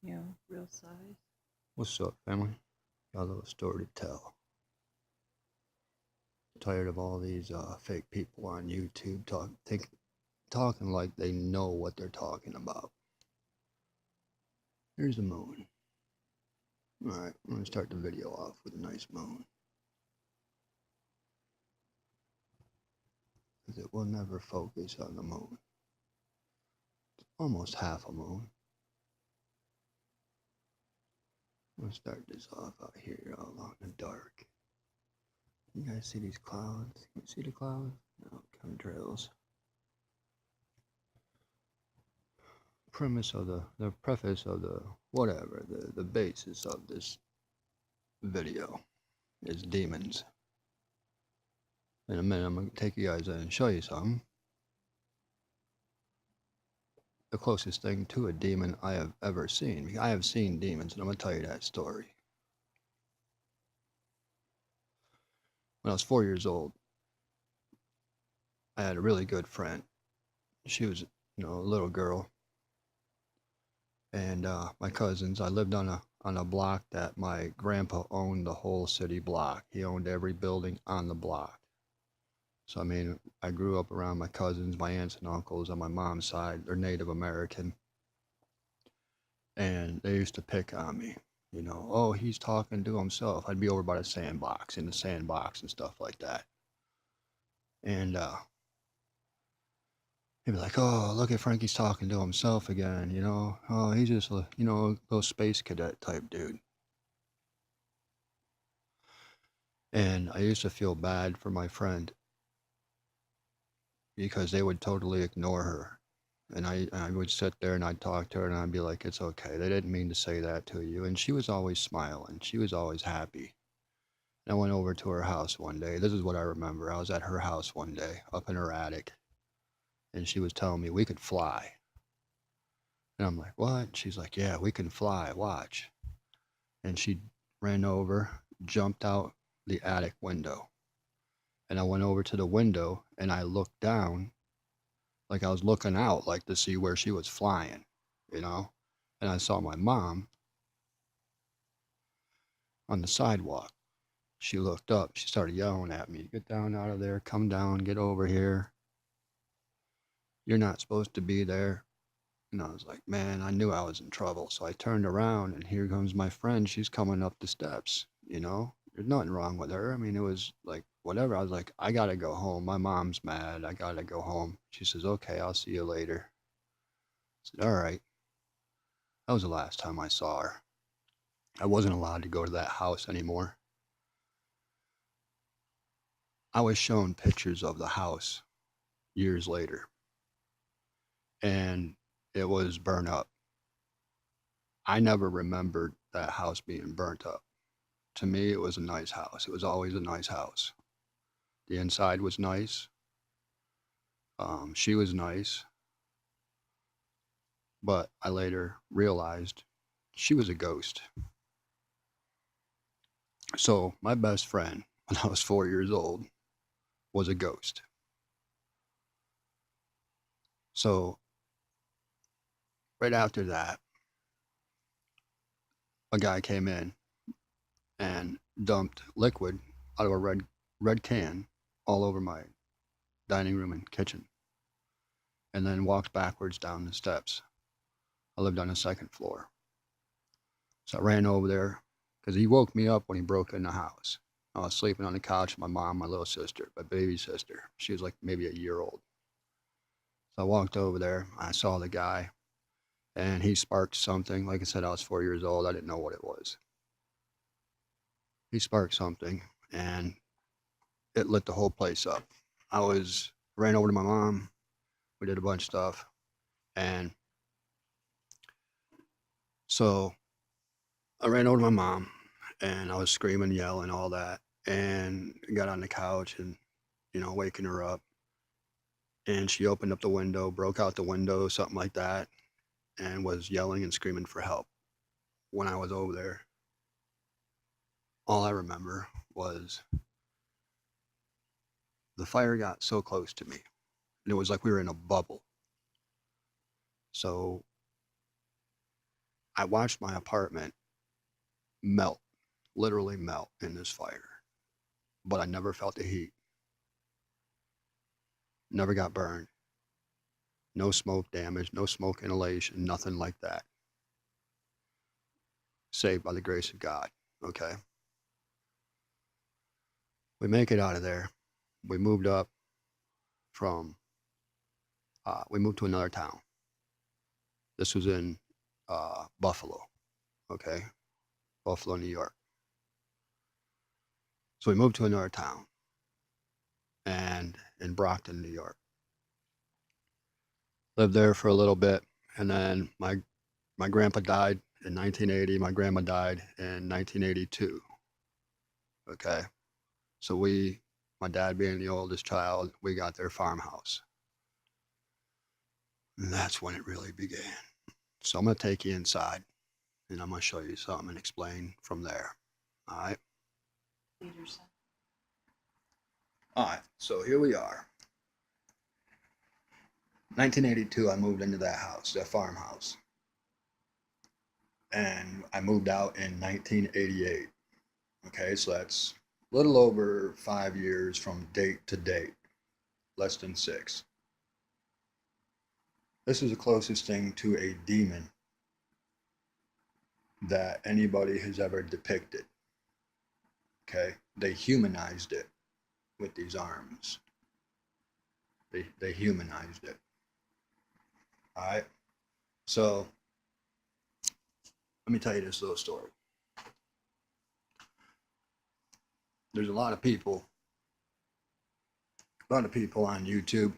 real size. What's up, family? Got a little story to tell. Tired of all these fake people on YouTube talking like they know what they're talking about. Here's the moon. Alright, I'm gonna start the video off with a nice moon. Because it will never focus on the moon. It's almost half a moon. I'm gonna start this off out here along the dark. You guys see these clouds? Can you see the clouds? No, chemtrails. The preface of the whatever, the basis of this video is demons. In a minute, I'm gonna take you guys in and show you something. The closest thing to a demon I have ever seen. I have seen demons, and I'm gonna tell you that story. When I was 4 years old, I had a really good friend. She was, a little girl, and my cousins. I lived on a block that my grandpa owned the whole city block. He owned every building on the block. So, I mean, I grew up around my cousins, my aunts and uncles on my mom's side. They're Native American. And they used to pick on me. Oh, he's talking to himself. I'd be over by the sandbox, in the sandbox and stuff like that. And he'd be like, oh, look at Frankie's talking to himself again. Oh, he's just a little space cadet type dude. And I used to feel bad for my friend because they would totally ignore her. And I would sit there and I'd talk to her and I'd be like, it's okay. They didn't mean to say that to you. And she was always smiling. She was always happy. And I went over to her house one day. This is what I remember. I was at her house one day up in her attic. And she was telling me we could fly. And I'm like, what? She's like, yeah, we can fly. Watch. And she ran over, jumped out the attic window. And I went over to the window and I looked down like I was looking out, like to see where she was flying, you know? And I saw my mom on the sidewalk. She looked up. She started yelling at me, get down out of there, come down, get over here. You're not supposed to be there. And I was like, man, I knew I was in trouble. So I turned around and here comes my friend. She's coming up the steps. There's nothing wrong with her. I mean, it was like, whatever. I was like, I got to go home. My mom's mad. I got to go home. She says, okay, I'll see you later. I said, all right. That was the last time I saw her. I wasn't allowed to go to that house anymore. I was shown pictures of the house years later, and it was burnt up. I never remembered that house being burnt up. To me, it was a nice house. It was always a nice house. The inside was nice. She was nice, but I later realized she was a ghost. So my best friend, when I was 4 years old, was a ghost. So right after that, a guy came in and dumped liquid out of a red can all over my dining room and kitchen, and then walked backwards down the steps. I lived on the second floor. So I ran over there because he woke me up when he broke in the house. I was sleeping on the couch with my mom, my little sister, my baby sister. She was like maybe a year old. So I walked over there. I saw the guy, and he sparked something. Like I said, I was 4 years old. I didn't know what it was. He sparked something, and it lit the whole place up. Ran over to my mom. We did a bunch of stuff, and so I ran over to my mom, and I was screaming, yelling, all that, and got on the couch and waking her up. And she opened up the window, broke out the window, something like that, and was yelling and screaming for help. When I was over there, all I remember was the fire got so close to me, and it was like we were in a bubble. So I watched my apartment melt, literally melt in this fire, but I never felt the heat, never got burned, no smoke damage, no smoke inhalation, nothing like that. Saved by the grace of God. Okay. We make it out of there. We moved up from, we moved to another town. This was in Buffalo. Okay. Buffalo, New York. So we moved to another town and in Brockton, New York. Lived there for a little bit. And then my grandpa died in 1980. My grandma died in 1982. Okay. So my dad being the oldest child, we got their farmhouse. And that's when it really began. So I'm going to take you inside and I'm going to show you something and explain from there. All right. All right. So here we are. 1982, I moved into that house, that farmhouse. And I moved out in 1988. Okay. So that's a little over 5 years from date to date, less than 6. This is the closest thing to a demon that anybody has ever depicted. Okay. They humanized it with these arms. They humanized it. All right. So let me tell you this little story. There's a lot of people on YouTube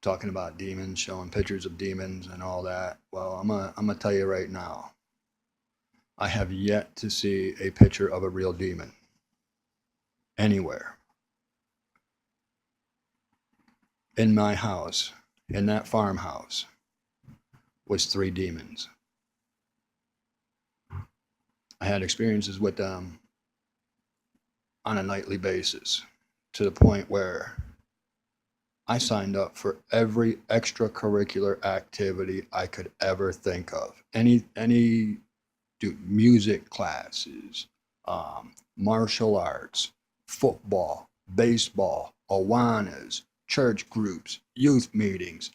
talking about demons, showing pictures of demons and all that. Well, I'm gonna tell you right now. I have yet to see a picture of a real demon anywhere. In my house, in that farmhouse, was 3 demons. I had experiences with them on a nightly basis to the point where I signed up for every extracurricular activity I could ever think of. Any music classes, martial arts, football, baseball, Awanas, church groups, youth meetings,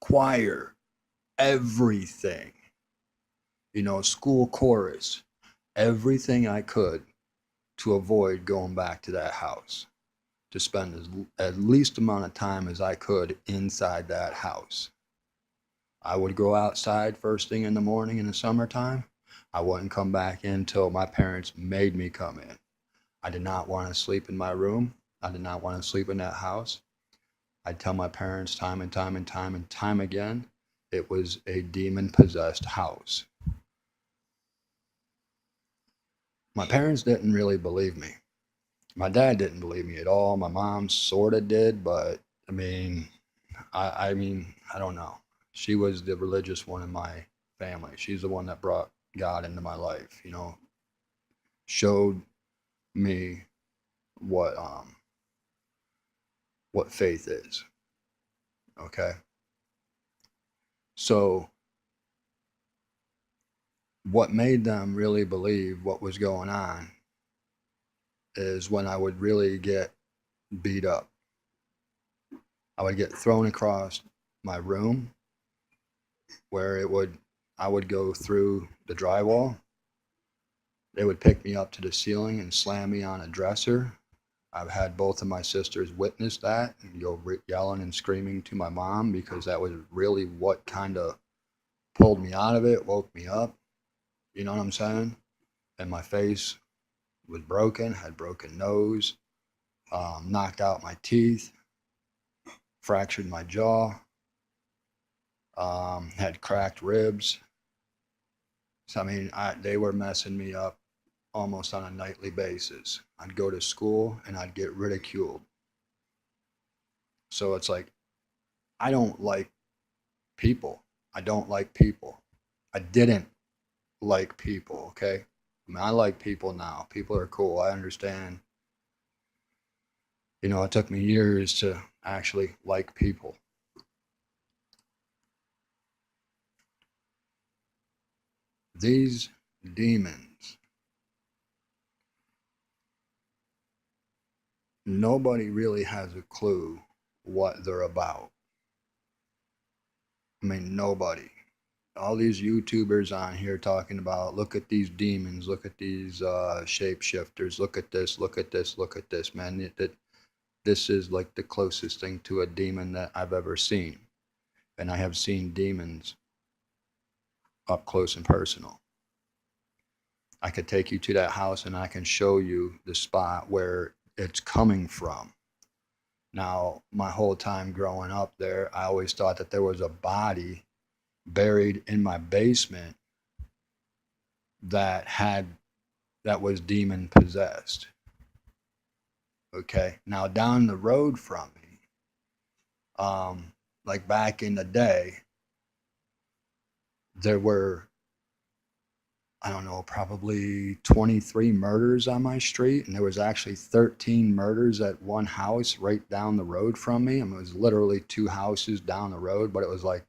choir, everything. School chorus, everything I could to avoid going back to that house, to spend as least amount of time as I could inside that house. I would go outside first thing in the morning in the summertime. I wouldn't come back in until my parents made me come in. I did not want to sleep in my room. I did not want to sleep in that house. I'd tell my parents time and time and time and time again, it was a demon-possessed house. My parents didn't really believe me. My dad didn't believe me at all. My mom sort of did, but I don't know. She was the religious one in my family. She's the one that brought God into my life, showed me what faith is. Okay? So what made them really believe what was going on is when I would really get beat up. I would get thrown across my room where I would go through the drywall. They would pick me up to the ceiling and slam me on a dresser. I've had both of my sisters witness that and go yelling and screaming to my mom because that was really what kind of pulled me out of it, woke me up. You know what I'm saying? And my face was broken, had broken nose, knocked out my teeth, fractured my jaw, had cracked ribs. So, they were messing me up almost on a nightly basis. I'd go to school and I'd get ridiculed. So it's like, I don't like people. I don't like people. I didn't like people, okay? I like people now. People are cool. I understand. It took me years to actually like people. These demons, nobody really has a clue what they're about. I mean, nobody. All these YouTubers on here talking about, look at these demons, look at these shapeshifters, look at this, look at this, look at this, man. This is like the closest thing to a demon that I've ever seen. And I have seen demons up close and personal. I could take you to that house and I can show you the spot where it's coming from. Now, my whole time growing up there, I always thought that there was a body buried in my basement that had that was demon possessed. Okay. Now down the road from me, like back in the day, there were, I don't know, probably 23 murders on my street, and there was actually 13 murders at one house right down the road from me. I mean, it was literally two houses down the road, but it was like,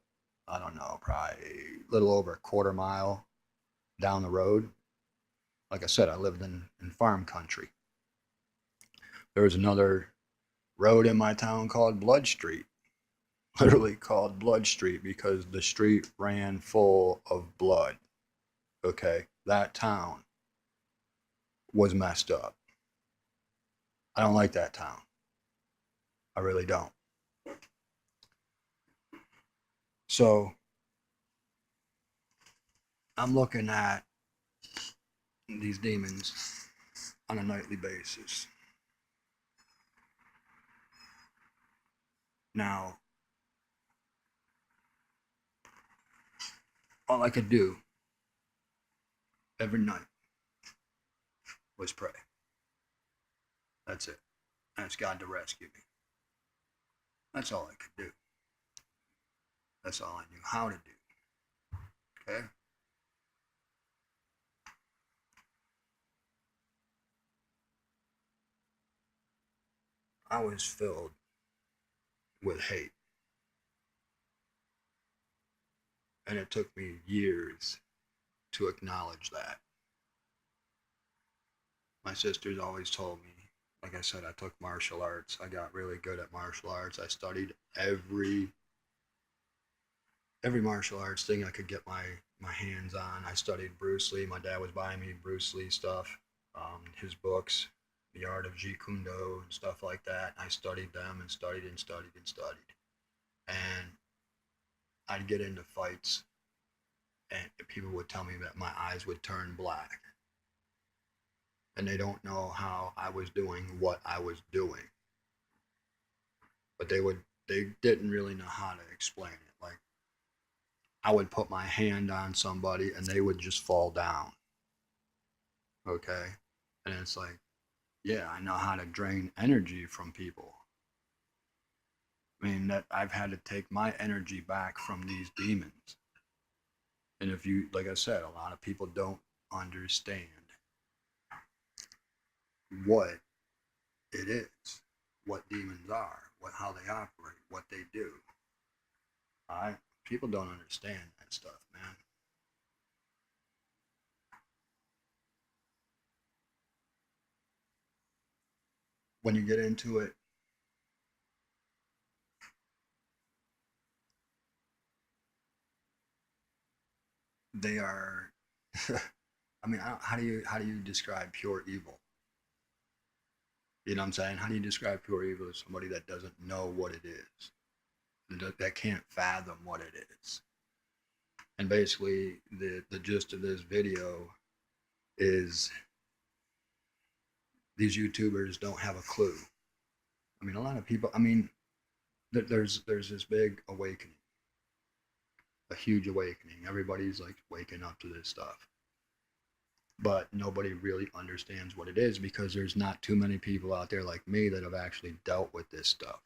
I don't know, probably a little over a quarter mile down the road. Like I said, I lived in farm country. There was another road in my town called Blood Street, literally called Blood Street because the street ran full of blood. Okay, that town was messed up. I don't like that town. I really don't. So I'm looking at these demons on a nightly basis. Now, all I could do every night was pray. That's it. Ask God to rescue me. That's all I could do. That's all I knew how to do. Okay? I was filled with hate. And it took me years to acknowledge that. My sisters always told me, like I said, I took martial arts. I got really good at martial arts. I studied every martial arts thing I could get my hands on. I studied Bruce Lee. My dad was buying me Bruce Lee stuff, his books, The Art of Jeet Kune Do and stuff like that. I studied them and studied and studied and studied. And I'd get into fights and people would tell me that my eyes would turn black. And they don't know how I was doing what I was doing. But they didn't really know how to explain it. Like I would put my hand on somebody and they would just fall down. Okay? And it's like, yeah, I know how to drain energy from people. I mean, that I've had to take my energy back from these demons. And if you, like I said, a lot of people don't understand what it is, what demons are, how they operate, what they do. All right? People don't understand that stuff, man. When you get into it, they are. I mean, how do you describe pure evil? You know what I'm saying? How do you describe pure evil to somebody that doesn't know what it is, that can't fathom what it is? And basically, the gist of this video is these YouTubers don't have a clue. I mean, a lot of people. I mean, there's this big awakening, a huge awakening. Everybody's like waking up to this stuff, but nobody really understands what it is because there's not too many people out there like me that have actually dealt with this stuff.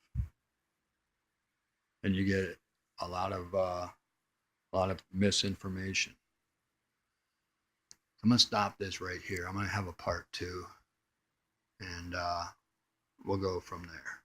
And you get a lot of misinformation. I'm gonna stop this right here. I'm gonna have a part two, and we'll go from there.